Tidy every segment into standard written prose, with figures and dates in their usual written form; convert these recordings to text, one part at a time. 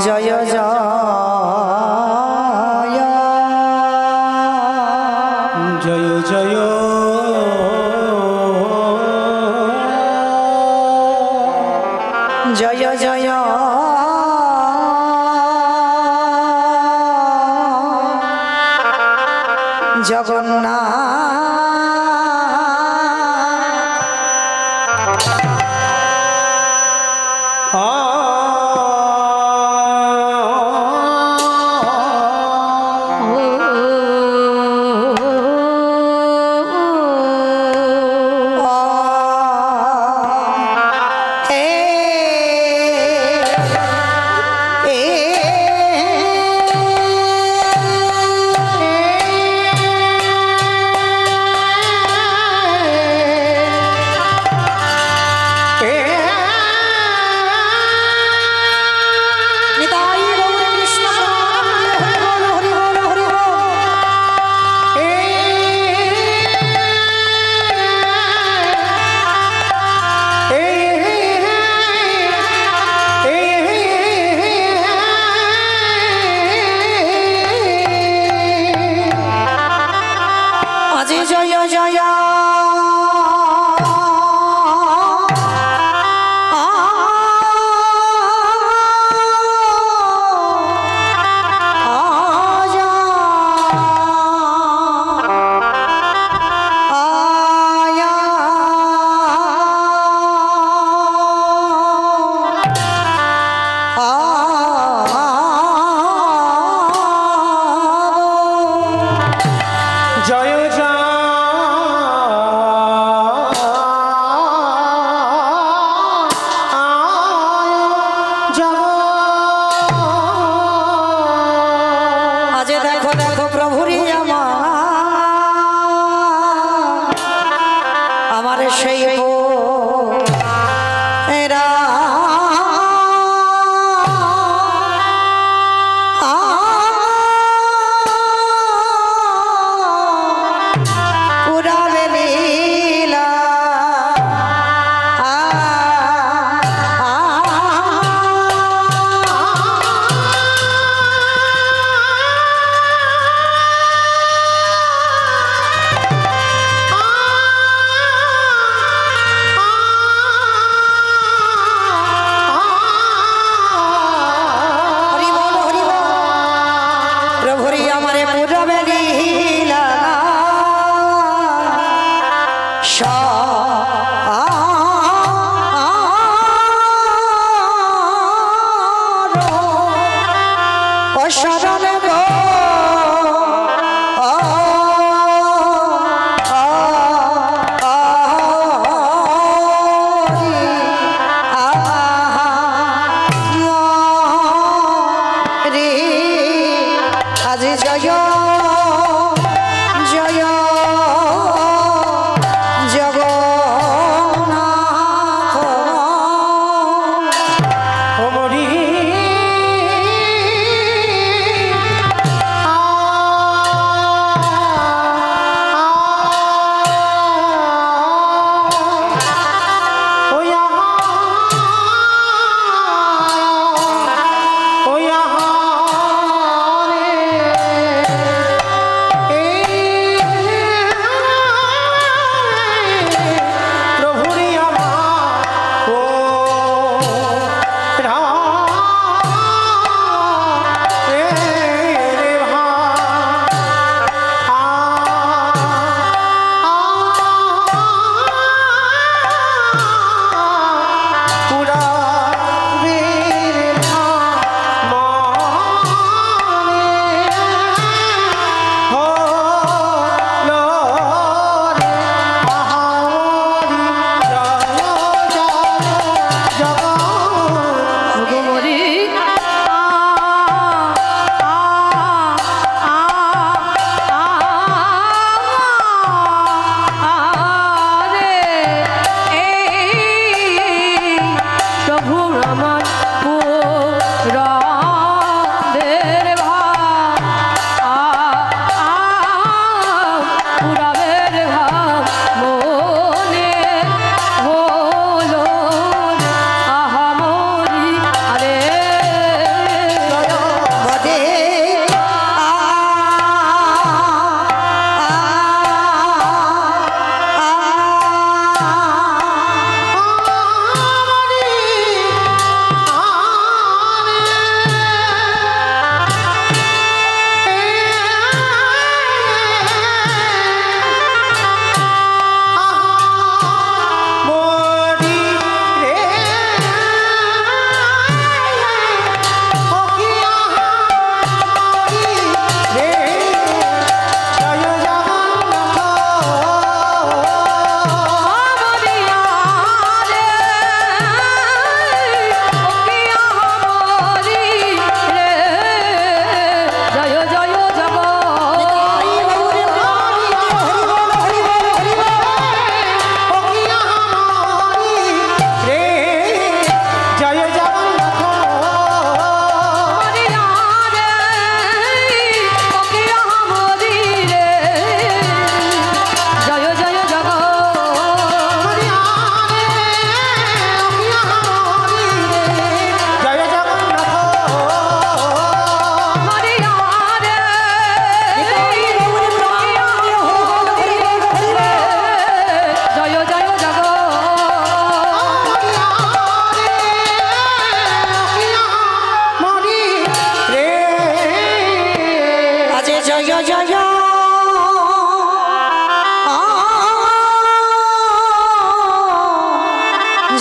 জয় জয় জয় জয় জয় জয় জগন্নাথ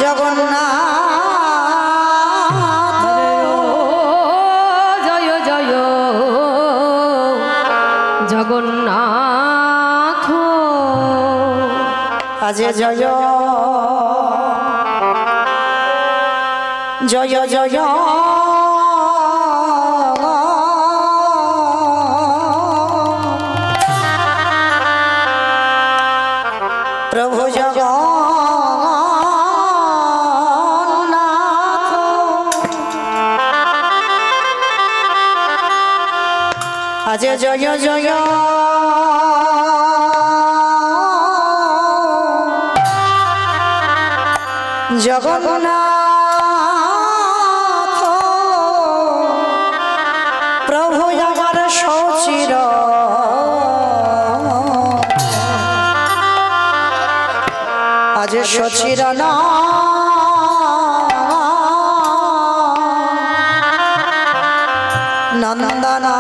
জগন্নাথ জয় জয় জগন্নাথ আজ জয় জয় জয় প্রভু জগন্নাথ আজ জয় জয় জগন্নাথ প্রভু আমার সচির আজ সচির নন্দনা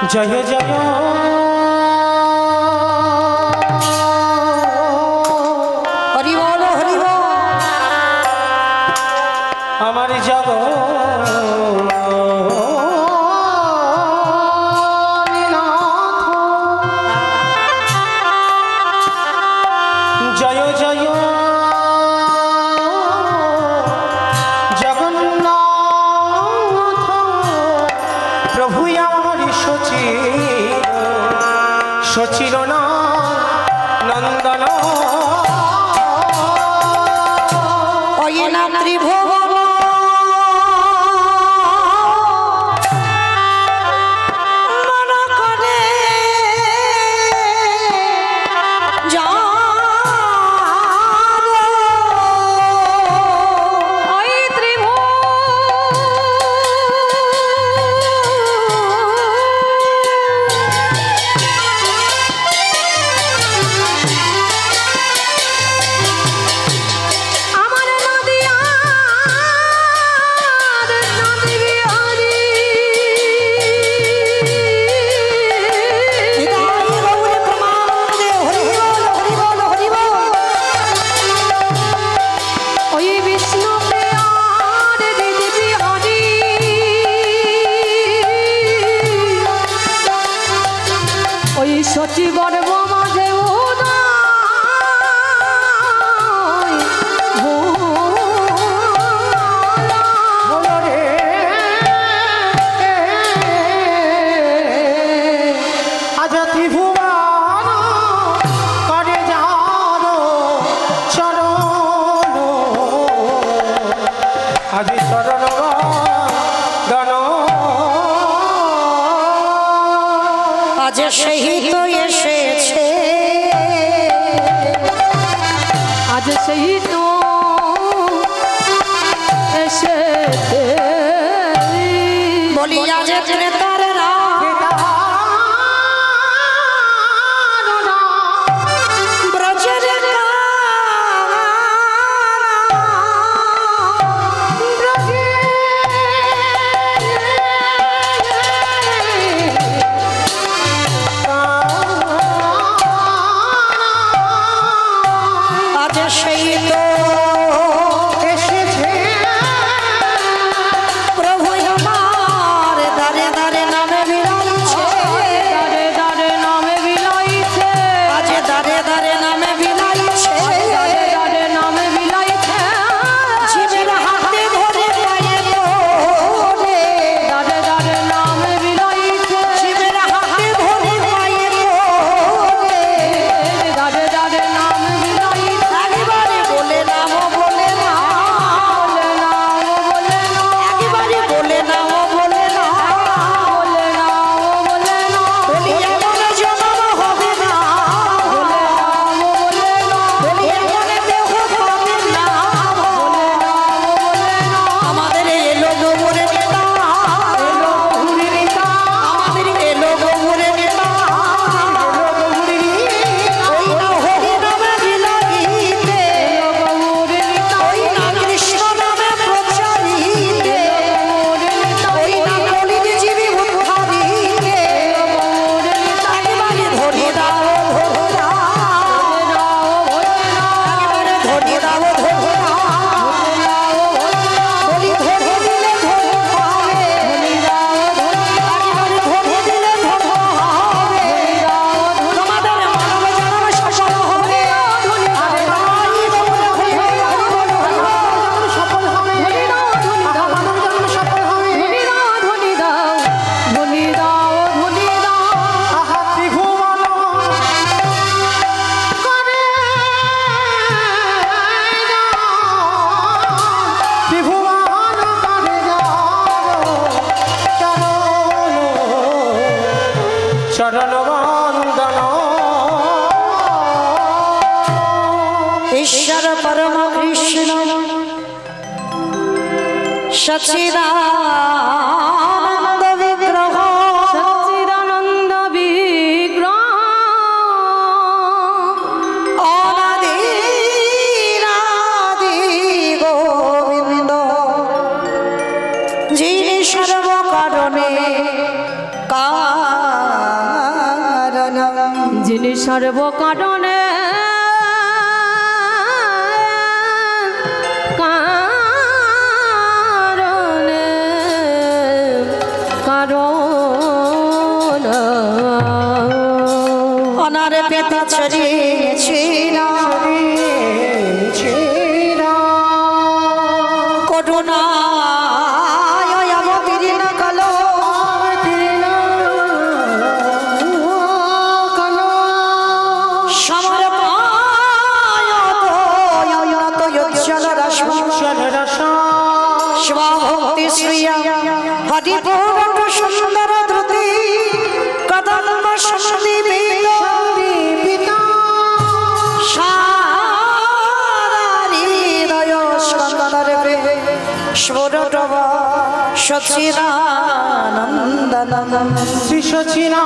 জয় জয় হরি বল হরি বল আমার জগ জয় জয় জগন্নাথ প্রভু আমার সচির নন্দন ওই না ত্রিভুবন মন করে সচিবর মাঝে আজ ত্রিভুবন করে যার চরণ আজ চরণ আজ সেই তো এসেছে আজ সেই তো এসেছে বলি আজ তার ঈশ্বর পরম কৃষ্ণ সচ্চিদানন্দ বিগ্রহ সচ্চিদানন্দ বিগ্রহ অনাদিরাদি গোবিন্দ যিনি সর্বকারণে কারণ যিনি সর্বকারণে অনারে পেতা ছড়িয়েছি না করুণা হরিপুর সুন্দর দ্রুতি কদম্ব সন্দীপিত হৃদয় স্কন্দরে স্বরটব সচিদানন্দন শ্রী সচিনা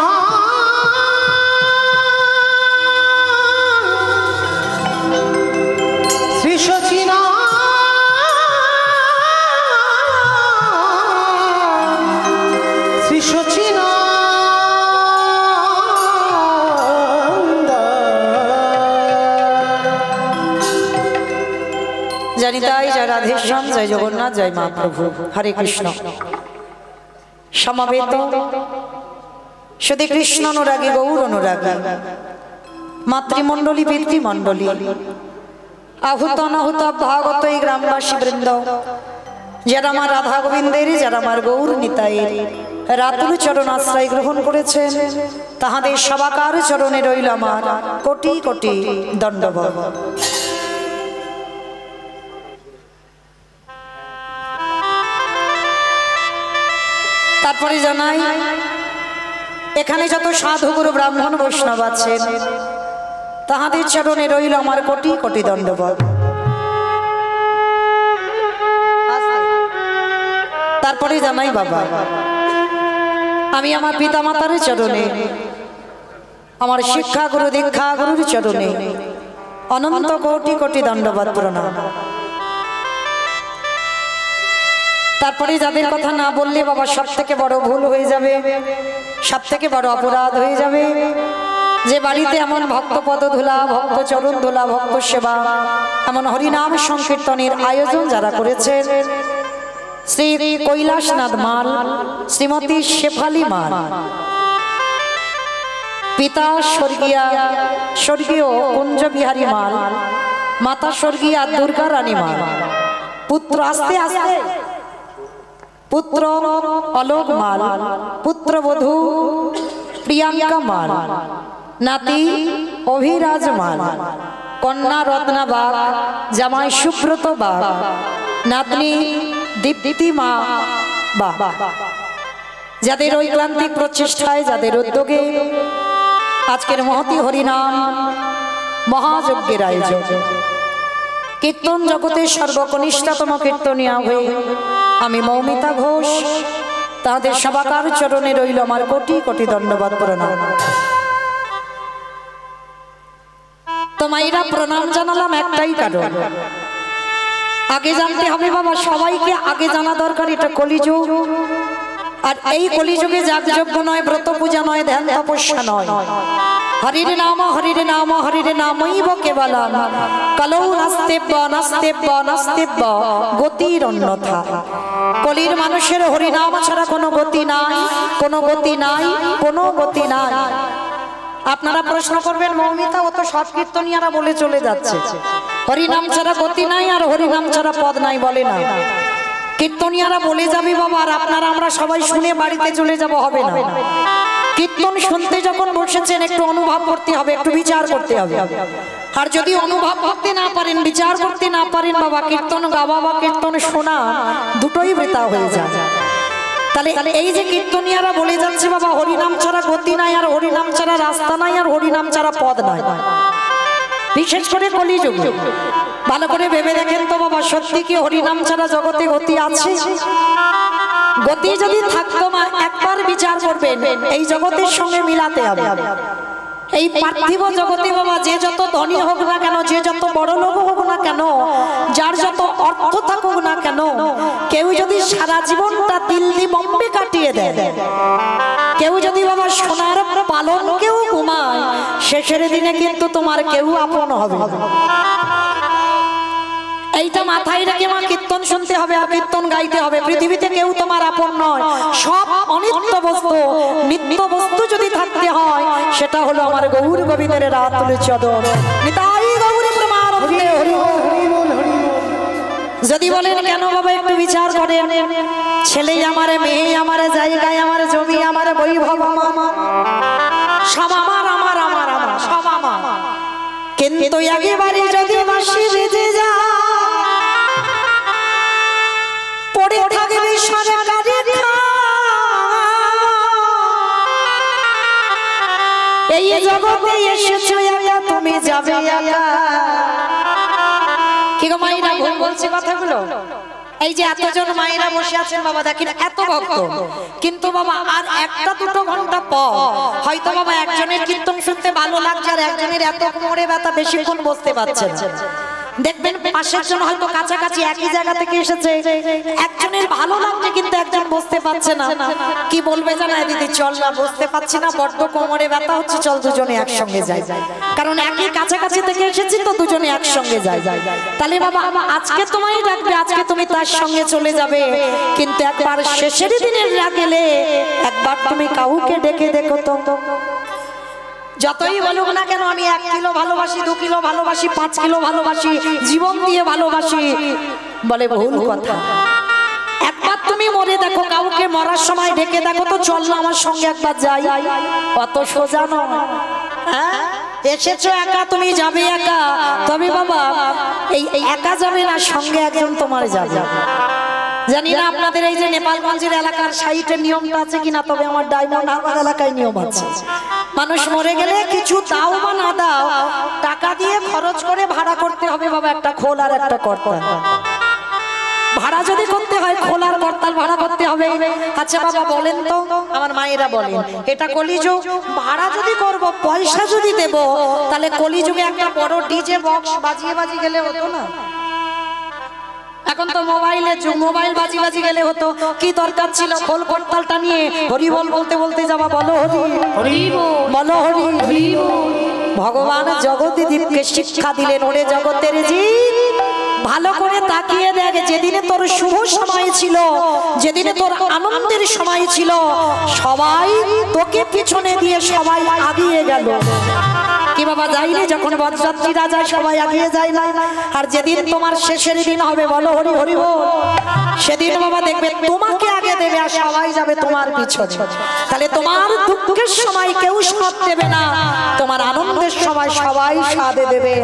শ্রী সচিনা জানি তাই জয় রাধেশ্যাম জয় জগন্নাথ জয় মহাপ্রভু হরে কৃষ্ণ সমবেত শুধু কৃষ্ণ অনুরাগী গৌর অনুরাগী মাতৃমণ্ডলী পিতৃমণ্ডলী আহুত অনাহুত ভাগত এই গ্রামবাসী বৃন্দ যারা আমার রাধা গোবিন্দের যারা আমার গৌর নিতাইয়ের রাতুল চরণ আশ্রয় গ্রহণ করেছেন তাহাদের সবাকার চরণে রইল আমার কোটি কোটি দণ্ডবত। তারপরে জানাই এখানে যত সাধু গুরু ব্রাহ্মণ বৈষ্ণব আছেন তাহাদের চরণে রইল আমার কোটি কোটি দণ্ডবত। তারপরে জানাই বাবা, আমি আমার পিতা মাতার চরণে, আমার শিক্ষা গুরু দীক্ষা গুরুর চরণে অনন্ত কোটি কোটি দণ্ডবত প্রণাম। তারপরে যাদের কথা না বললে বাবা সব থেকে বড় ভুল হয়ে যাবে, সব থেকে বড় অপরাধ হয়ে যাবে, যে বাড়িতে এমন ভক্ত পদ ধুলা, ভক্ত চরণ ধুলা, ভক্ত সেবা, এমন হরিনাম সংকীর্তনের আয়োজন যারা করেছেন, শ্রী কৈলাসনাথ মাল, শ্রীমতী শেফালি মাল, পিতা স্বর্গীয় কুঞ্জ বিহারী মাল, মাতা স্বর্গীয়া দুর্গা রানী মাল, পুত্র আস্তে আস্তে পুত্র অলোক মাল, পুত্রবধূ প্রিয়াঙ্কা মাল, নাতি অভিরাজ মাল, কন্যা রত্না বাগ, জামাই সুব্রত বাগ, নাতনি দীপ্তি মা বাগ, যাদের ঐক্লান্তিক প্রচেষ্টায়, যাদের উদ্যোগে আজকের মহতি হরিনাম মহাযজ্ঞের আয়োজন, কীর্তন জগতের সর্বকনিষ্ঠতম কীর্তনিয়া হয়ে আমি মৌমিতা ঘোষ তাদের সবাকার চরণে রইল আমার কোটি কোটি দণ্ডবত প্রণাম। তো মায়েরা প্রণাম জানালাম একটাই কারণ, আগে জানতে হবে বাবা, সবাইকে আগে জানা দরকার এটা কলিযুগ। আর এই কলিযুগে যাগযজ্ঞ নয়, ব্রত পূজা নয়, ধ্যান তপস্যা নয়, হরির নাম হরির নাম হরির নামৈব কেবলম কলৌ নাস্তেব্য নাস্তেব্য নাস্তেব্য গতির অন্যথা। কলির মানুষের হরিনাম ছাড়া কোনো গতি নাই, কোনো গতি নাই, কোনো গতি নাই। আপনারা প্রশ্ন করবেন মৌমিতা, ও তো সব কীর্তনিয়ারা বলে চলে যাচ্ছে হরিনাম ছাড়া গতি নাই আর হরিনাম ছাড়া পদ নাই, বলে না। কীর্তনিয়ারা বলে যাবে বাবা, আর আপনারা আমরা সবাই শুনে বাড়িতে চলে যাব, হবে না। কীর্তন শুনতে যখন বসেছেন একটু অনুভব করতে হবে, একটু বিচার করতে হবে। আর যদি অনুভব করতে না পারেন, বিচার করতে না পারেন বাবা, কীর্তন গাওয়া বা কীর্তন শোনা দুটোই বৃথা হয়ে যায়। তাহলে এই যে কীর্তনিয়ারা বলে যাচ্ছে বাবা হরিনাম ছাড়া গতি নাই, আর হরিনাম ছাড়া রাস্তা নাই, আর হরিনাম ছাড়া পদ নাই, বিশেষ করে কলিযুগে ভালো করে ভেবে দেখেন তো বাবা, সত্যি কি হরিনাম ছাড়া জগতে গতি আছে? গতি যদি থাকতো মা, একবার বিচার করবেন, এই জগতের সঙ্গে মিলাতে হবে। এই পার্থিব জগতে বাবা যে যত ধনী হোক না কেন, যে যত বড় লোক হোক না কেন, যার যত অর্থ থাকুক না কেন, কেউ যদি সারা জীবনটা দিল্লি বোম্বে কাটিয়ে দেয়, কেউ যদি বাবা সোনার পালনকেও ঘুমায়, শেষের দিনে কিন্তু তোমার কেউ আপন হবে। এইটা মাথায় রেখে মা কীর্তন শুনতে হবে আর কীর্তন গাইতে হবে। পৃথিবীতে কেউ তোমার আপন নয়, সব অনিত্য বস্তু। নিত্য বস্তু যদি থাকতে হয় সেটা হলো আমার গৌর গোবিন্দের রাতুল চদন। নিতাই গৌর প্রেমানন্দে হরি বল। যদি বলেন কেন বাবা, একটু বিচার করেন, ছেলে আমার, মেয়ে আমার, জায়গায় আমার, জমি আমার, বৈভব আমার, সব আমার, আমার আমার আমার সব আমার, কিন্তু একেবারে যদি বাঁশি বেজে যায়, পড়ে থাকবে সরকারি এই জগতে এসেছো একা, তুমি যাবে একা। কি গো মায়েরা, ভুল বলছে কথাগুলো? এই যে এতজন মায়েরা বসে আছেন বাবা, দেখেন এত ভক্ত, কিন্তু বাবা আর একটা দুটো ঘন্টা পর হয়তো বাবা একজনের কীর্তন শুনতে ভালো লাগছে, আর একজনের এত কোমরে ব্যথা বেশিক্ষণ বসতে পারছে না। দেখবেন পাশের জন হয়তো কাছাকাছি একই জায়গা থেকে এসেছে, একজনের ভালো লাগছে কিন্তু একজন বসতে পারছে না। কি বলবে জানায়, দিদি চল না, বসতে পারছি না, বড্ড কোমরে ব্যথা হচ্ছে, চল দুজনে একসঙ্গে যাই। কারণ একই কাছাকাছি থেকে এসেছি তো, দুজনে একসঙ্গে যাই। তাহলে বাবা আজকে তোমায় ডাকবে, আজকে তুমি তার সঙ্গে চলে যাবে, কিন্তু একবার শেষের দিনের গেলে একবার তুমি কাউকে ডেকে দেখো তো। যতই বলুক না কেন আমি 1 কিলো ভালোবাসি, 2 কিলো ভালোবাসি, 5 কিলো ভালোবাসি, জীবন দিয়ে ভালোবাসি, বলে ভুল কথা। একবার তুমি মরে দেখো, কাউকে মরার সময় ডেকে দেখো তো, চল না আমার সঙ্গে একবার যাই। অত সোজা নয়। হ্যাঁ, এসেছো একা, তুমি যাবে একা, তবে বাবা এই একা যাবে না, সঙ্গে একজন তোমার যাবে। জানি না আপনাদের এই যে নেপালগঞ্জের এলাকার সাইটের নিয়মটা আছে কিনা, তবে আমার ডায়মন্ড হারবার এলাকায় নিয়ম আছে। মানুষ মরে গেলে কিছু দাও বা না দাও, টাকা দিয়ে খরচ করে ভাড়া করতে হবে বাবা একটা খোল আর একটা কর্তা। ভাড়া যদি করতে হয় খোল আর কর্তাল ভাড়া করতে হবে। আচ্ছা বাবা বলেন তো, আমার মায়েরা বলেন, এটা কলিযুগ, ভাড়া যদি করব পয়সা যদি দেব, তাহলে কলিযুগে একটা বড় ডিজে বক্স বাজিয়ে বাজিয়ে গেলে হতো না? এখন তো মোবাইলের যুগ, মোবাইল বাজি বাজি গেলে হতো। কি দরকার ছিল খোল কর্তালটা নিয়ে হরি বল বলতে বলতে যাওয়া? বলো হরি বলো হরি। ভগবান জগদ্দীপকে শিক্ষা দিলেন, ওরে জগতের জীব ভালো করে তাকিয়ে দেখ, যেদিনে তোর শুভ সময় ছিল, যেদিনে তোর আনন্দের সময় ছিল, সবাই তোকে পিছনে দিয়ে সবাই আগিয়ে গেল। কি বাবা যাইনি? যখন বরযাত্রীরা যায় সবাই আগিয়ে যায় না? আর যেদিন তোমার শেষের দিন হবে, বলো হরি হরি বল, সেদিন বাবা দেখবে তোমাকে আগে দেবে আর সবাই যাবে তোমার পিছনে। তাহলে তোমার দুঃখের সময় কেউ সাথ দেবে না, তোমার আনন্দের সময় সবাই সাথ দেবে,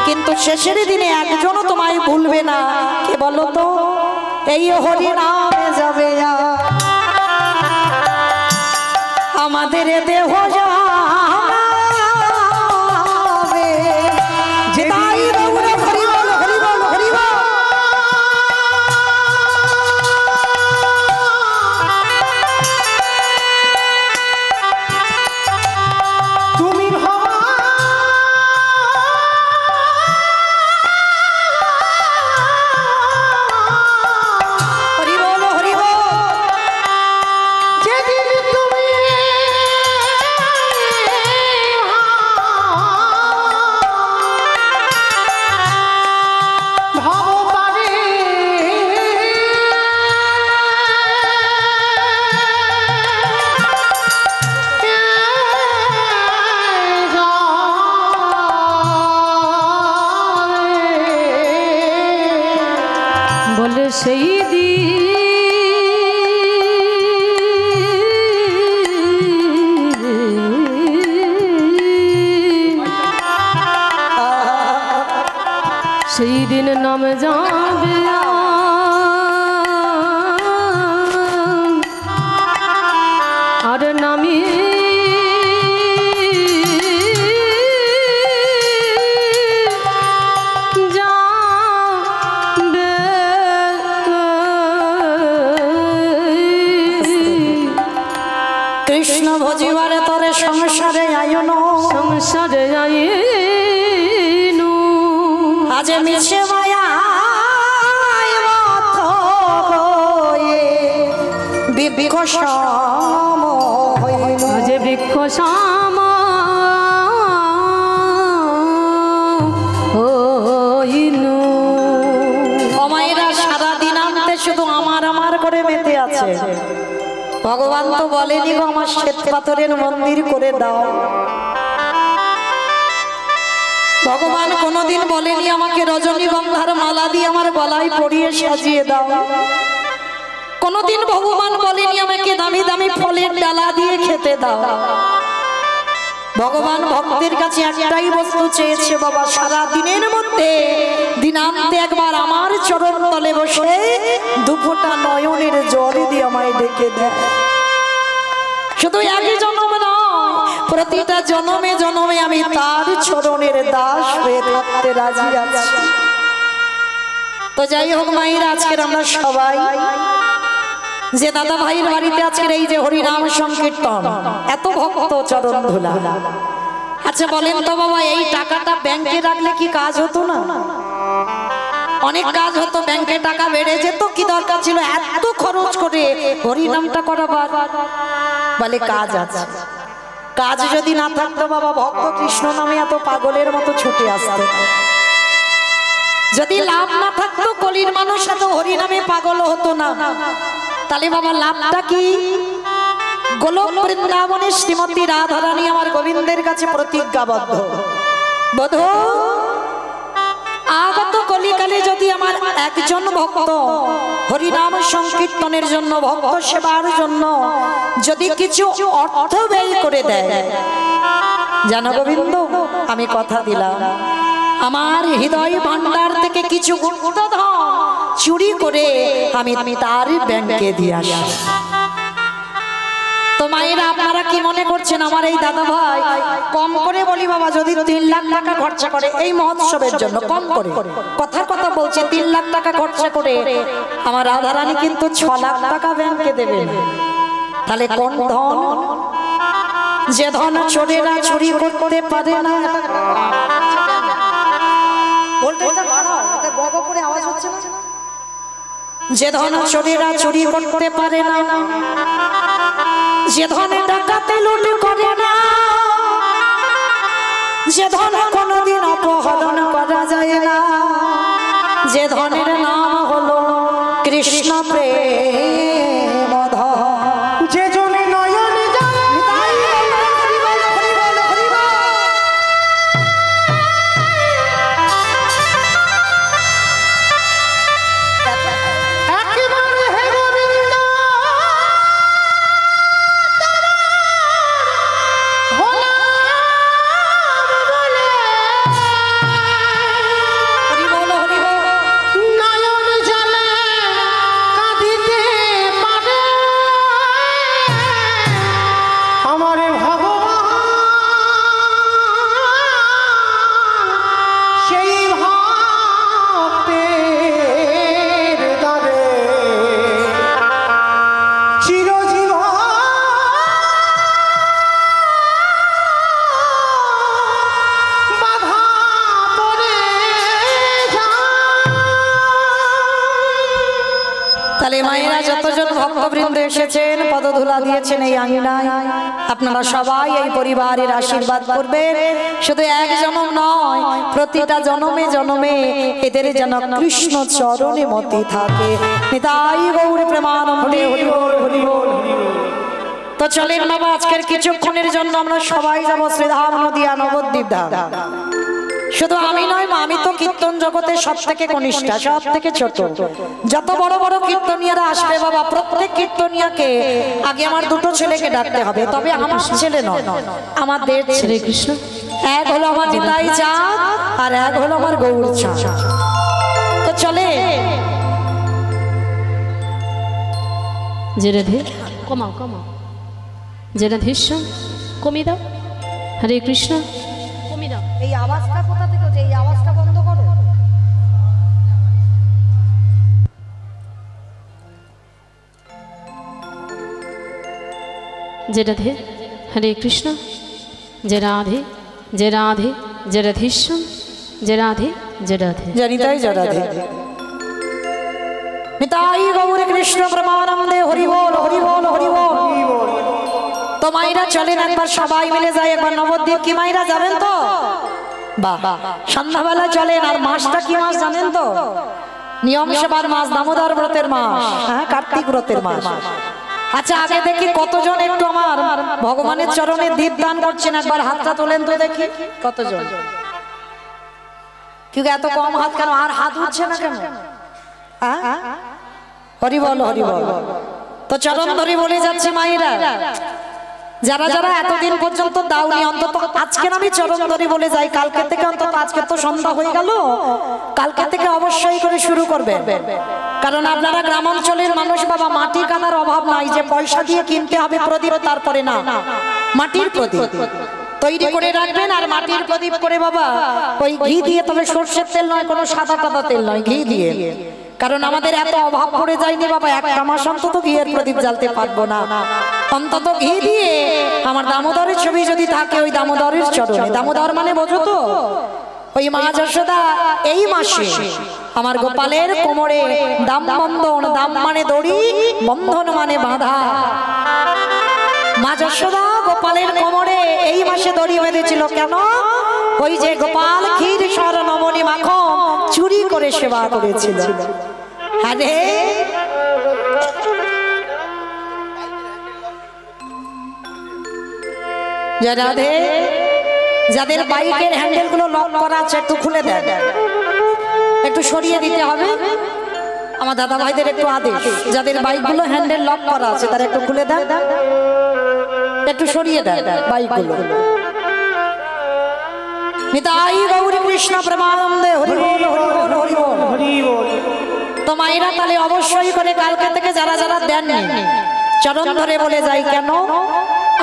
কিন্তু শেষের দিনে একজনও তোমায় ভুলবে না। কে বলো তো? এই হরি নামে যাবে আমাদের দেহ সেই দিন নাম যাবে আর নামি কৃষ্ণ ভজিবারে তরে সংসারে আয়ন, সংসারে আইনু আজ মিছে মায়া বৃক্ষ সম হইল, আজ বৃক্ষ সম হইনু। অমায়েরা সারা দিন আনতে শুধু আমার আমার করে মেতে আছে। ভগবান তো বলেনি গো আমার শ্বেত পাথরের মন্দির করে দাও। ভগবান কোনোদিন বলেনি আমাকে রজনীগন্ধার মালা দিয়ে আমার গলায় পরিয়ে সাজিয়ে দাও। কোনোদিন ভগবান বলেনি আমাকে দামি দামি ফলের ডালা দিয়ে খেতে দাও। ভগবান ভক্তের কাছে একটাই বস্তু চেয়েছে বাবা, সারা দিনের মধ্যে দিনান্তে একবার আমার চরণ তলে বসে দুফোঁটা নয়নের জল দিয়ে আমায় ডেকে দেয়। শুধু একই জন্ম নয়, প্রতিটা জন্মে জন্মে আমি তার চরণের দাস হয়ে থাকতে রাজি আছি। তো যাই হোক মায়েরা, আজকের আমরা সবাই যে দাদা ভাইয়ের বাড়িতে আজকের এই যে হরিনাম সংকীর্তন, এত ভক্ত চরণ ধুলা। আচ্ছা বলেন তো বাবা, এই টাকাটা ব্যাংকে রাখলে কি কাজ হতো না? অনেক কাজ হতো, ব্যাংকে টাকা বেড়ে যেত। কি দরকার ছিল এত খরচ করে হরিনামটা করাবার? বলে কাজ আছে। কাজ যদি না থাকতো বাবা, ভক্ত কৃষ্ণ নামে এত পাগলের মতো ছুটে আসতো। যদি লাভ না থাকতো, কলির মানুষ এত হরিনামে পাগল হতো না। তাহলে বাবা লাভটা কি? গোলক বৃন্দাবনের শ্রীমতী রাধারানী আমার গোবিন্দের কাছে প্রতিজ্ঞাবদ্ধ, বধূ আগত কলিকালে যদি আমার একজন ভক্ত হরিনাম সংকীর্তনের জন্য, ভক্ত সেবার জন্য যদি কিছু অর্থ ব্যয় করে দেয়, জানো গোবিন্দ আমি কথা দিলাম আমার হৃদয় ভান্ডার থেকে কিছু গুপ্তধন চুরি করে আমি তার ব্যাংকে দিয়ে আসি। তো মায়েরা আপনারা কি মনে করছেন আমার এই দাদা ভাই কম করে বলি বাবা যদি 3 লাখ টাকা খরচা করে এই মহোৎসবের জন্য, কম করে কথার কথা বলছে, 3 লাখ টাকা খরচা করে আমার রাধারানী কিন্তু 6 লাখ টাকা ব্যাংকে দেবেন। তাহলে কোন ধন? যে ধন চোরেরা চুরি করতে পারে না। যে ধন চোরেরা চুরি করতে পারে না, যে ধনে ডাকাতে লুট করে না, যে ধন কোনদিন অপহরণ করা যায় না, যে ধনের নাম হলো কৃষ্ণ প্রেম ধন। যে জনে নয়ন জলে একেবারে হে গোবিন্দ নয়ন জলে কাঁদিতে পারে আমার ভগবান, সেই ভক্তের দ্বারে চিরজীবন বাধা পড়ে যায়। তাহলে মায়েরা যতজন ভক্তবৃন্দ এসেছেন পদধূলা দিয়েছেন এই আঙিনায়, আপনারা সবাই এই পরিবারের আশীর্বাদ করবেন। শুধু এক জনম নয়, প্রতিটা জনমে জনমে এদের যেন কৃষ্ণ চরণে মতি থাকে। নিতাই গৌর প্রেমানন্দে হরি বল হরি বল। তো চলেন বাবা, আজকের কিছুক্ষণের জন্য আমরা সবাই যাব শ্রীধাম নদিয়া নবদ্বীপ ধাম। শুধু আমি নয় মা, আমি তো কীর্তন জগতে সব থেকে কনিষ্ঠা, সব থেকে ছোট। যত বড় বড় কীর্তনিয়ারা আসবে বাবা, প্রত্যেক কীর্তনিয়াকে আগে আমার দুটো ছেলেকে ডাকতে হবে। তবে আমার ছেলে নয়, আমার দেড় ছেলে। কৃষ্ণ এক হলো আমার নিতাই চাঁদ আর এক হলো আমার গৌর চাঁদ। তো চলে যে রাধে কমাও কমাও, যে রাধেশ্বর কমিয়ে দাও। হরে কৃষ্ণ কমিয়ে দাও। এই আওয়াজটা কোথা থেকে হচ্ছে? এই আওয়াজটা বন্ধ করো। যে রাধে হরে কৃষ্ণ, যে রাধে যে রাধে যে রাধেশ্বর, যে রাধে যে রাধে জনিতাই জরাধে। নিতাই গৌর কৃষ্ণ প্রেমানন্দে হরি বল হরি বল হরি বল। তো মাইরা চলেন একবার সবাই মিলে যাই একবার নবদ্বীপ। কি মাইরা যাবেন তো? বাহ, সন্ধ্যাবেলা চলেন। আর মাসটা কি মাস জানেন তো? নিয়ম সেবার মাস, দামোদর ব্রতের মাস, হ্যাঁ কার্তিক ব্রতের মাস। আচ্ছা আগে দেখি কতজন একটু আমার ভগবানের চরণে দীপ দান করছেন, একবার হাতটা তোলেন তো দেখি কতজন। কিন্তু এত কম হাত কেন? আর হাত উঠছে না কেন? হরি বল হরি বল। তো চরণ ধরে বলে যাচ্ছে মায়েরা, যারা যারা এতদিন পর্যন্ত দাওনি অন্তত আজকে আমি চরণ ধরে বলে যাই, কালকে থেকে অন্তত, আজকে তো সন্ধ্যা হয়ে গেল, কালকে থেকে অবশ্যই করে শুরু করবেন। কারণ আপনারা গ্রাম অঞ্চলের মানুষ বাবা, মাটি কাদার অভাব নাই যে পয়সা দিয়ে কিনতে হবে প্রদীপ। তারপরে না, মাটির প্রদীপ তৈরি করে রাখবেন। আর মাটির প্রদীপ করে বাবা ওই ঘি দিয়ে, তবে সর্ষের তেল নয়, কোনো সাদা কাদা তেল নয়, ঘি দিয়ে। কারণ আমাদের এত অভাব পড়ে যায়নি বাবা, একটা মাস অন্তত ঘিয়ের প্রদীপ জ্বালতে পারবো না। অন্তত ঘি দিয়ে আমার দামোদরের ছবি যদি থাকে, ওই দামোদরের চরণে, দামোদর মানে বোঝো তো, ওই মা যশোদা এই মাসে আমার গোপালের কোমরে দাম বন্ধন, দাম মানে দড়ি, বন্ধন মানে বাঁধা। মা যশোদা গোপালের কোমরে এই মাসে দড়ি বেঁধেছিল কেন? ওই যে গোপাল ক্ষীর সর নমনি মাখন চুরি করে সেবা করেছিল। আরে রাধে, যাদের বাইকের হ্যান্ডেল গুলো লক করা আছে একটু খুলে দেন, একটু সরিয়ে দিতে হবে। আমার দাদা ভাইদের একটু আদেশ, যাদের বাইকগুলো হ্যান্ডেল লক করা আছে তারা একটু খুলে দেন, একটু সরিয়ে দেন বাইকগুলো। নিতাই গৌর কৃষ্ণ প্রেমানন্দে হরি বল হরি বল হরি বল হরি বল। তো মায়েরা তাহলে অবশ্যই করে কালকে থেকে যারা যারা দেননি চরণ ধরে বলে যাই কেন,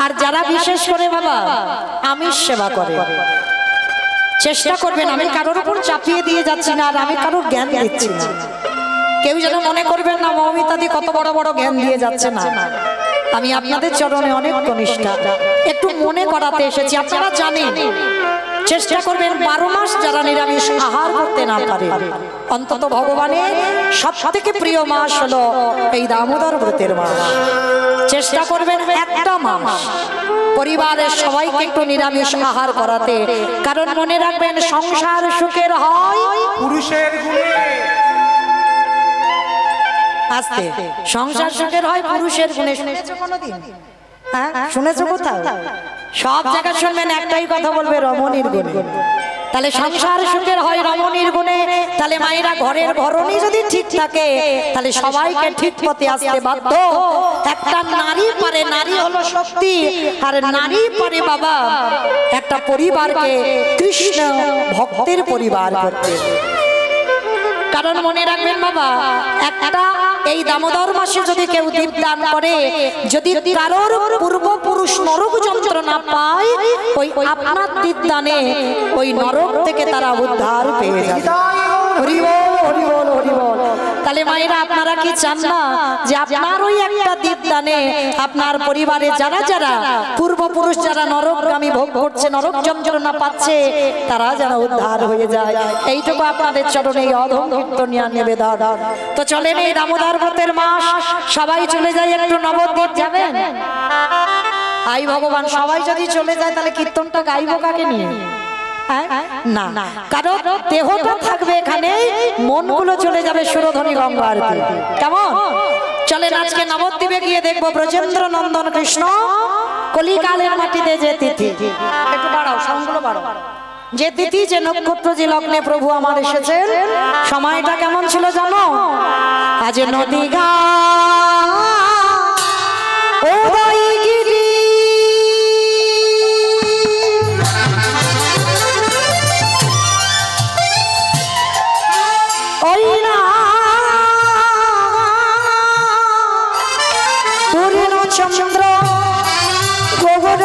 আর যারা বিশেষ করে বাবা আমিষ সেবা করে চেষ্টা করবেন, আমি কারোর উপর চাপিয়ে দিয়ে যাচ্ছি না, আর আমি কারোর জ্ঞান দিচ্ছি না, কেউ যেন মনে করবেন না মৌমিতাদি কত বড় বড় জ্ঞান দিয়ে যাচ্ছে না, আমি আপনাদের চরণে অনেক কনিষ্ঠা, একটু মনে করাতে এসেছি। আপনারা জানেন চেষ্টা করবেন 12 মাস যারা নিরামিষ আহার করতে না পারে, অন্তত ভগবানের সবথেকে প্রিয় মাস হলো এই দামোদর ব্রতের মাস, চেষ্টা করবেন একটা মাস পরিবারের সবাইকে একটু নিরামিষ আহার করাতে, কারণ মনে রাখবেন সংসার সুখের হয় পুরুষের গুণে। আস্তে, সংসার সুখের হয় পুরুষের গুণে। শুনেছো কোনোদিন? হ্যাঁ শুনেছো কোথাও? সব জায়গায় শুনবেন একটাই কথা বলবে, রমণীর গুণে। তাহলে সংসার সুখের হয় রমণীর গুণে, তাহলে মায়েরা ঘরের ঘরণী যদি ঠিক থাকে তাহলে সবাইকে ঠিক পথে আসতে বাধ্য। একটা নারী পারে, নারী হলো শক্তি, আর নারী পারে বাবা একটা পরিবারকে কৃষ্ণ ভক্তের পরিবার করতে। কারণ মনে রাখবেন বাবা, একটা এই দামোদর মাসে যদি কেউ দীপদান করে, যদি কারোর পূর্বপুরুষ নরক যন্ত্রণা পায়, ওই আপনার দীপদানে ওই নরক থেকে তারা উদ্ধার পেয়ে যাবে। হরি বল, হরি বল, হরি বল। তাহলে মায়েরা আপনারা কি চান না যে আপনার ওই একটা দীপদানে আপনার পরিবারে যারা যারা পূর্বপুরুষ যারা নরকগামী ভোগ করছে, নরক যন্ত্রণা পাচ্ছে, তারা যেন উদ্ধার হয়ে যায়? এইটুকু আপনাদের চরণে অধম কীর্তনিয়া নিবেদন। তো চলেন এই দামোদর ব্রতের মাস, সবাই চলে যায় একটু নবদ্বীপ যাবেন। আই ভগবান, সবাই যদি চলে যায় তাহলে কীর্তনটা গাইব কাকে নিয়ে? না, কারণ দেহটা থাকবে এখানে, মনগুলো চলে যাবে সুরধনী গঙ্গার তীরে। কেমন? চলেন আজকে নবদ্বীপে গিয়ে দেখবো ব্রজেন্দ্র নন্দন কৃষ্ণ কলিকালের মাটিতে যে তিথি, একটু বাড়াও সাউন্ডগুলো বাড়াও, যে তিথি যে নক্ষত্র যে লগ্নে প্রভু আমার এসেছেন, সময়টা কেমন ছিল জানো? আজ নদী গা চন্দ্র গোবর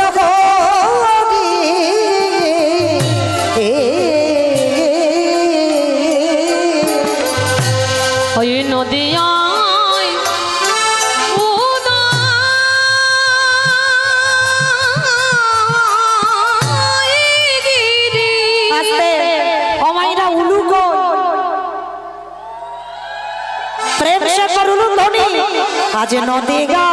ওই নদিয়ায় আস্তে অমাইরা উলু গো প্রেম সে করুন ধনী, আজ নদী গা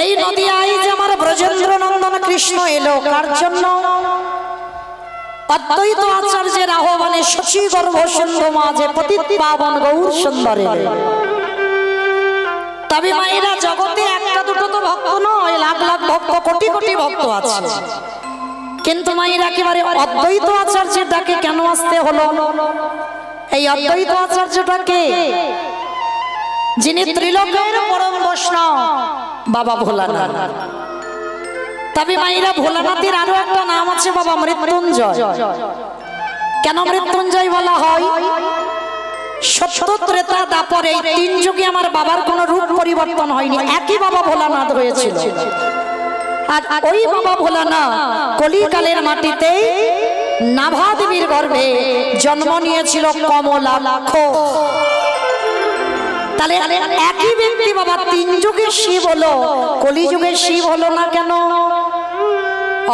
এই নদিয়ায় যে আমার ব্রজেন্দ্র নন্দন কৃষ্ণ এলো কার জন্য? অদ্বৈত আচার্যের আহ্বানে শচী গর্ভ সিন্ধু মাঝে পতিত পাবন গৌর সুন্দরে। তবে মায়েরা জগতে একটা দুটো তো ভক্ত নয়, লাখ লাখ ভক্ত, কোটি কোটি ভক্ত আছে। কিন্তু মায়েরা একেবারে অদ্বৈত আচার্যের ডাকে কেন আসতে হলো? এই অদ্বৈত আচার্যটাকে যিনি ত্রিলোকের পরম বৈষ্ণব বাবা ভোলানাথ। তবে মায়েরা ভোলানাথের আরো একটা নাম আছে বাবা মৃত্যুঞ্জয়। কেন মৃত্যুঞ্জয় বলা হয়? সত্য ত্রেতা দাপর এই তিন যুগে আমার বাবার কোনো রূপ পরিবর্তন হয়নি, একই বাবা ভোলানাথ হয়েছিল। আর ওই বাবা ভোলানাথ কলিকালের মাটিতে নাভা দেবীর গর্ভে জন্ম নিয়েছিল কমলাক্ষ। তাহলে একই ব্যক্তি বাবা তিন যুগে শিব হলো, কলিযুগে শিব হলো না কেন?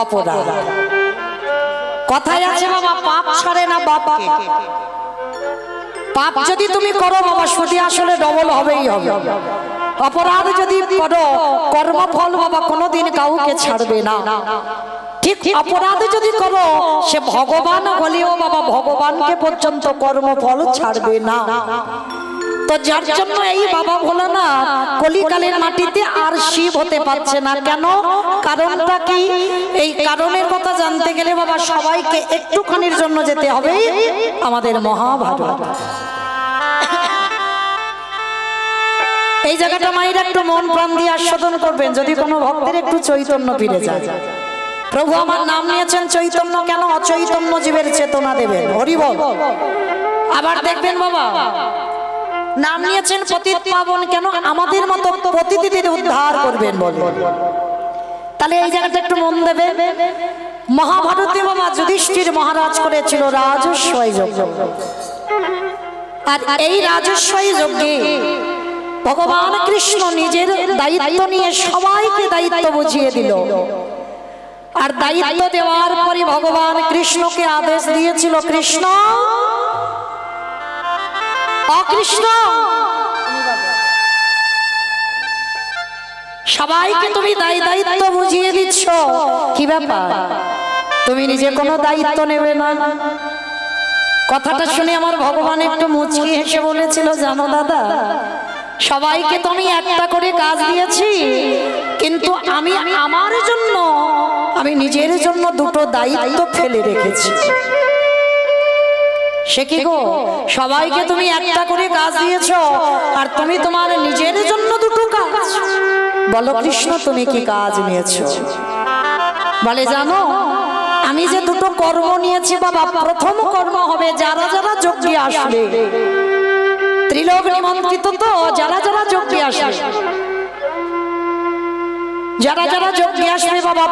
অপরাধ। কথায় আছে বাবা পাপ ছাড়ে না বাপকে। পাপ যদি তুমি করো বাবা সেটি আসলে ডবল হবেই হবে। অপরাধ যদি করো কর্মফল বাবা কোনোদিন কাউকে ছাড়বে না। ঠিক অপরাধ যদি করো সে ভগবান হলেও বাবা ভগবানকে পর্যন্ত কর্মফল ছাড়বে না। তো যার জন্য এই বাবা ভোলানাথ কলিকালের মাটিতে আর শিব হতে পারছে না কেন? কারণটা কি? এই কারণের কথা জানতে গেলে বাবা সবাইকে একটুখানির জন্য যেতে হবে আমাদের মহাভারত। এই জায়গাটা মায়েরা একটু মন প্রাণ দিয়ে আস্বাদন করবেন, যদি কোনো ভক্তের একটু চৈতন্য ফিরে যায়। প্রভু আমার নাম নিয়েছেন চৈতন্য, কেন? অচৈতন্য জীবের চেতনা দেবেন, হরি বল। আবার দেখবেন বাবা নাম নিয়েছেন পতিত পাবন, কেন? আমাদের মতো পতিতদের উদ্ধার করবেন বলে। তাহলে এই জায়গাটা একটু মন দেবে। মহাভারতে বাবা যুধিষ্ঠির মহারাজ করেছিল রাজস্বই যজ্ঞ। আর এই রাজস্বই যজ্ঞে ভগবান কৃষ্ণ নিজের দায়িত্ব নিয়ে সবাইকে দায়িত্ব বুঝিয়ে দিল। আর দায়িত্ব দেওয়ার পরে ভগবান কৃষ্ণকে আদেশ দিয়েছিল, কৃষ্ণ অকৃষ্ণ সবাইকে তুমি দায়িত্ব বুঝিয়ে দিচ্ছ, কি ব্যাপার? তুমি নিজে কোনো দায়িত্ব নেবে না। কথাটা শুনে আমার ভগবান একটু মুচকি হেসে বলেছিল, জানো দাদা, সবাইকে তো আমি একটা করে কাজ দিয়েছি, কিন্তু আমি আমার জন্য আমি নিজের জন্য দুটো দায়িত্ব ফেলে রেখেছি। সে কি গো? সবাইকে তুমি একটা করে কাজ দিয়েছ আর তুমি তোমার নিজের জন্য দুটো কাজ। বলো কৃষ্ণ তুমি কি কাজ নিয়েছো? বলে জানো আমি যে দুটো কর্ম নিয়েছি বাবা, প্রথম কর্ম হবে যারা যারা যজ্ঞে আসবে, ত্রিলোক নিমন্ত্রিত তো যারা যারা যজ্ঞে আসবে, যারা যারা যজ্ঞে আসবে বাবা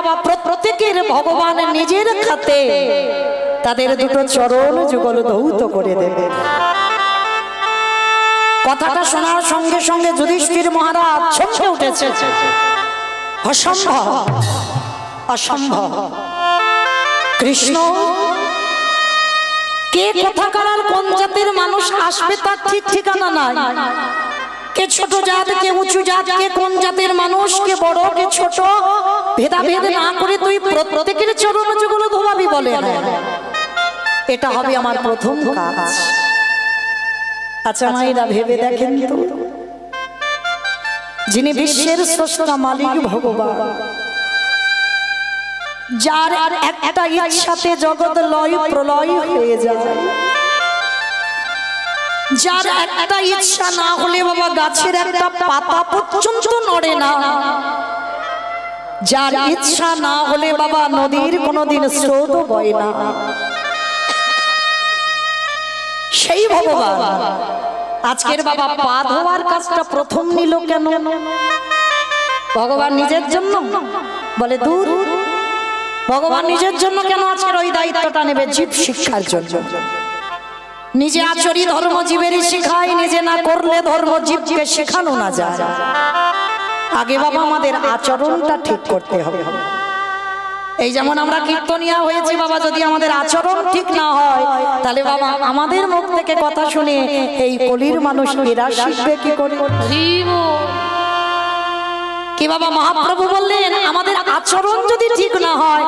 প্রত্যেকের ভগবান নিজের খাতে তাদের দুটো চরণ যুগল ধৌত করে দেবে। কথাটা শোনার সঙ্গে সঙ্গে যুধিষ্ঠির মহারাজ চমকে উঠেছে, অসম্ভব অসম্ভব। কৃষ্ণ কে কোথাকার আর কোন জাতের মানুষ আসবে তার ঠিক ঠিকানা নাই। কে ছোট জাত, কে উঁচু জাত, কে কোন জাতের মানুষ, কে বড় কে ছোট, ভেদাভেদ না করে তুই প্রত্যেকের চরণ যুগল ধোয়াবি বলে। এটা হবে আমার প্রথম কাজ। আচ্ছা মায়েরা ভেবে দেখেন তো, যিনি বিশ্বের স্রষ্টা মালিক ভগবান, যার একটা ইচ্ছাতে জগৎ লয় প্রলয় হয়ে যায়, যার একটা ইচ্ছা না হলে বাবা গাছের একটা পাতা পর্যন্ত নড়ে না, যার ইচ্ছা না হলে বাবা নদীর কোনোদিন স্রোত বয় না, সেই ভগবান আজকের বাবা পা ধোয়ার কাজটা প্রথম নিল কেন? ভগবান নিজের জন্য? বলে দূর, ভগবান নিজের জন্য কেন আজকের ওই দায়িত্বটা নেবে? জীব শিক্ষার জন্য। নিজে আচরি ধর্ম জীবেরই শিখায়, নিজে না করলে ধর্ম জীবকে শেখানো না যায়। আগে বাবা আমাদের আচরণটা ঠিক করতে হবে। এই যেমন আমরা কীর্তনিয়া হয়েছি বাবা, যদি আমাদের আচরণ ঠিক না হয় তাহলে বাবা আমাদের মুখ থেকে কথা শুনে এই কলির মানুষ এরা শিখবে কি করে? কি বাবা মহাপ্রভু বললেন আমাদের আচরণ যদি ঠিক না হয়,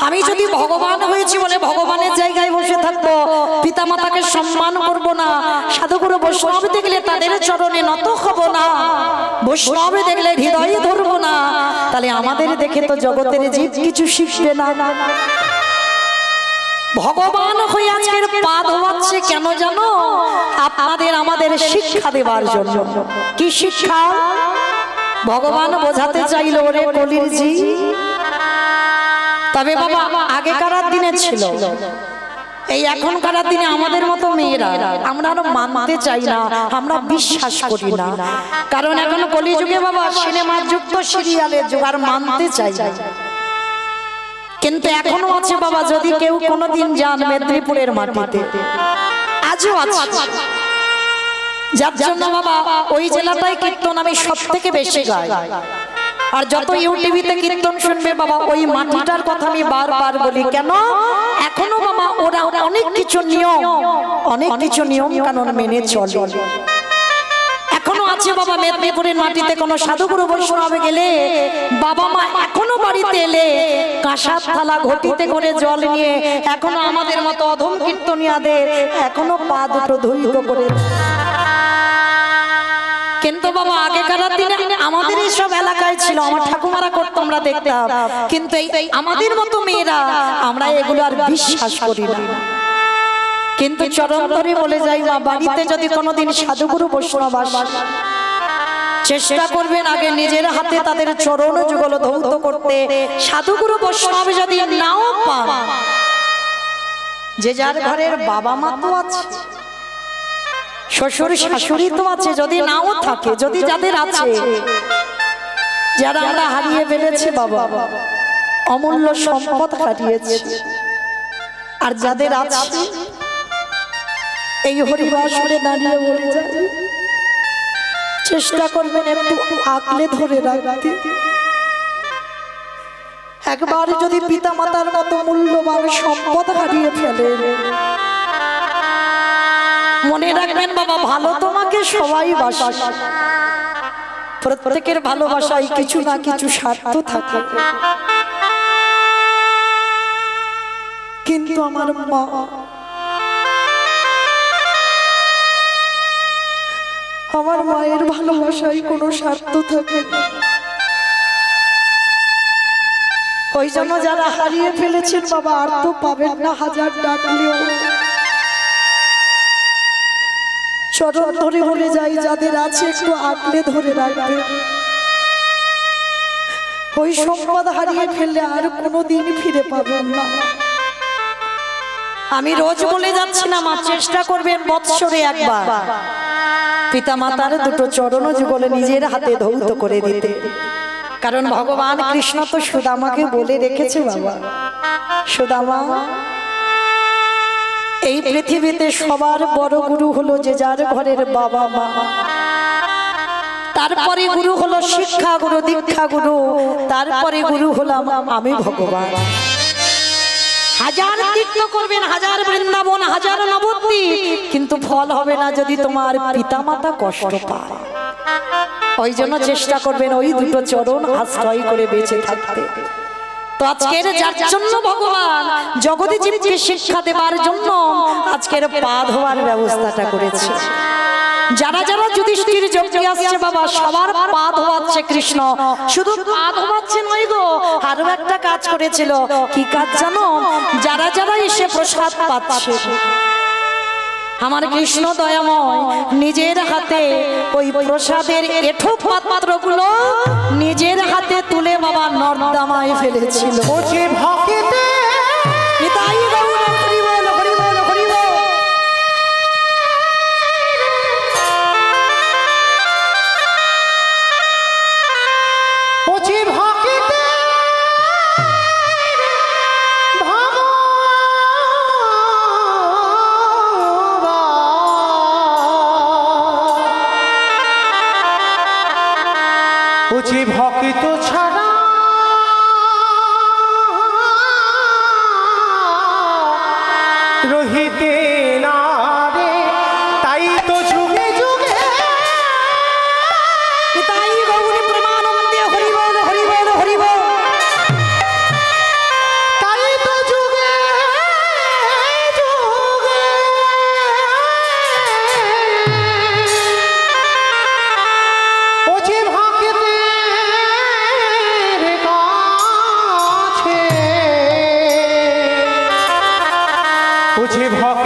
আমি যদি ভগবান হয়েছি বলে ভগবানের জায়গায় বসে থাকবো, পিতামাতাকে সম্মান করব না, সাধুগুরু বৈষ্ণব দেখলে তাদের চরণে নত হব না, বৈষ্ণব দেখলে হৃদয়ে ধরবো না, তাহলে আমাদের দেখে তো জগতের জীব কিছু শিখবে না। ভগবান হয়ে আজকের পা ধোয়াচ্ছে কেন জানো? আপনাদের আমাদের শিক্ষা দেবার জন্য। কি শিক্ষা? ভগবান বোঝাতে চাইল ওরে কলির জি। তবে বাবা আগেকার দিনে ছিল, এই এখনকার দিনে আমাদের মতো মেয়েরা আমরা আরো মানতে চাই না, আমরা বিশ্বাস করি না। কারণ এখন কলিযুগে বাবা সিনেমার যুগ তো সিরিয়ালের যুগ, আর মানতে চাই না। কিন্তু এখনো আছে বাবা, যদি কেউ কোনোদিন যান মেদিনীপুরের মাটিতে, আজও আছে, যার জন্য বাবা ওই জেলাটায় কীর্তন আমি সব থেকে বেশি গাই। আর যত ইউটিভিতে কীর্তন শুনবে বাবা ওই মাটিটার কথা আমি বারবার বলি। কেন? এখনো বাবা ওরা অনেক কিছু নিয়ম কানুন মেনে চলে। এখনো আছে বাবা মেদিনীপুরের মাটিতে কোনো সাধুগুরু বৈষ্ণবে গেলে বাবা মা এখনো বাড়িতে এলে কাঁসার থালা ঘটিতে করে জল নিয়ে এখনো আমাদের মতো অধম কীর্তনিয়াদের এখনো পা দুটো ধুইত করে। কিন্তু বাবা আগেকার দিনে আমাদের এইসব এলাকায় ছিল, আমার ঠাকুমারা করতো, আমরা দেখতাম। কিন্তু এই আমাদের মতো মেয়েরা আমরা এগুলো আর বিশ্বাস করি না। কিন্তু চরণ ধরে বলে যাই মা, বাড়িতে যদি কোনোদিন সাধুগুরু বৈষ্ণব আসে, চেষ্টা করবেন আগে নিজের হাতে তাদের চরণ যুগল ধৌত করতে। সাধুগুরু বৈষ্ণব যদি নাও পান, যে যার ঘরের বাবা মা তো আছে, শ্বশুর শাশুড়ি তো আছে, যদি নাও থাকে, যদি যাদের আছে, যারা আমরা হারিয়ে ফেলেছি বাবা, অমূল্য সম্পদ হারিয়েছি, আর যাদের আছে এই হরিবাসরে দাঁড়িয়ে বলে যায়, চেষ্টা করবেন একটু আঁকলে ধরে রাখতে। একবার যদি পিতা মাতার মতো মূল্যবান সম্পদ হারিয়ে ফেলেন, মনে রাখবেন বাবা ভালো তোমাকে সবাই বাসে, প্রত্যেকের ভালোবাসায় কিছু না কিছু স্বার্থ থাকে। কিন্তু আমার মা, আমার মায়ের ভালোবাসায় কোনো স্বার্থ থাকে না। ওই জন্য যারা হারিয়ে ফেলেছেন বাবা আর তো পাবেন না, হাজার ডাকলেও। চরণ ধরে বলে যাই, যাদের আছে একটু আঁকলে ধরে রাখবে। ওই সম্পদ হারিয়ে ফেললে আর কোনোদিন ফিরে পাবেন না। আমি রোজ বলে যাচ্ছি না মা, চেষ্টা করবেন বৎসরে একবার পিতা মাতার দুটো চরণ যুগলে নিজের হাতে ধৌত করে দিতে। কারণ ভগবান কৃষ্ণ তো সুদামাকে বলে রেখেছে বাবা, সুদামা এই পৃথিবীতে সবার বড় গুরু হলো যে যার ঘরের বাবা মা, তারপরে গুরু হলো শিক্ষা গুরু, দীক্ষা গুরু, তারপরে গুরু হলাম আমি ভগবান। হাজার তীর্থ করবেন, হাজার বৃন্দাবন, হাজার নবদ্বীপ, কিন্তু ফল হবে না যদি তোমার পিতামাতা কষ্ট পায়। ওই জন্য চেষ্টা করবেন ওই দুটো চরণ আশ্রয় করে বেঁচে থাকতে। তো আজকের যার জন্য ভগবান জগতে জীবকে শিক্ষা দেবার জন্য আজকের পা ধোয়ার ব্যবস্থাটা করেছে। যারা যারা যুধিষ্ঠির যজ্ঞে আসছে বাবা, সবার পা ধোয়াচ্ছে কৃষ্ণ। শুধু পা ধোয়াচ্ছে নয় গো, আরো একটা কাজ করেছিল। কি কাজ জানো? যারা যারা এসে প্রসাদ পাচ্ছে, আমার কৃষ্ণ দয়াময় নিজের হাতে ওই প্রসাদের এঁঠো পাত্রগুলো নিজের হাতে তুলে বাবা নর্দমায় ফেলেছিল। ভক্ত ছাড়া রহিতে না রে, তাই তো যুগে যুগে তাই গৌরী প্রেমানন্দে হরিবল। বোঝে ভক্ত